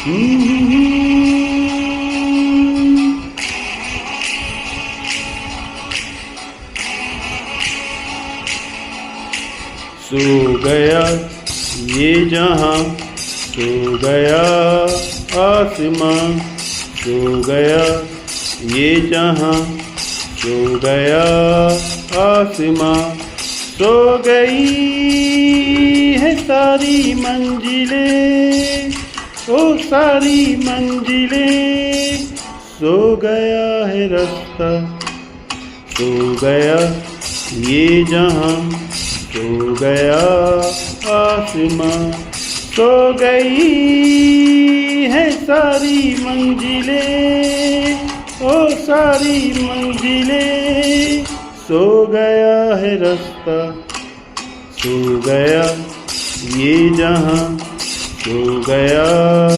सो गया ये जहां, सो गया आसमां, सो गया ये जहां, सो गया आसमां, सो गई है सारी मंजिलें, ओ सारी मंजिलें, सो गया है रास्ता, सो गया ये जहां, सो गया आसमां, सो गई है सारी मंजिलें, ओ सारी मंजिलें, सो गया है रास्ता, सो गया ये जहां, सो गया।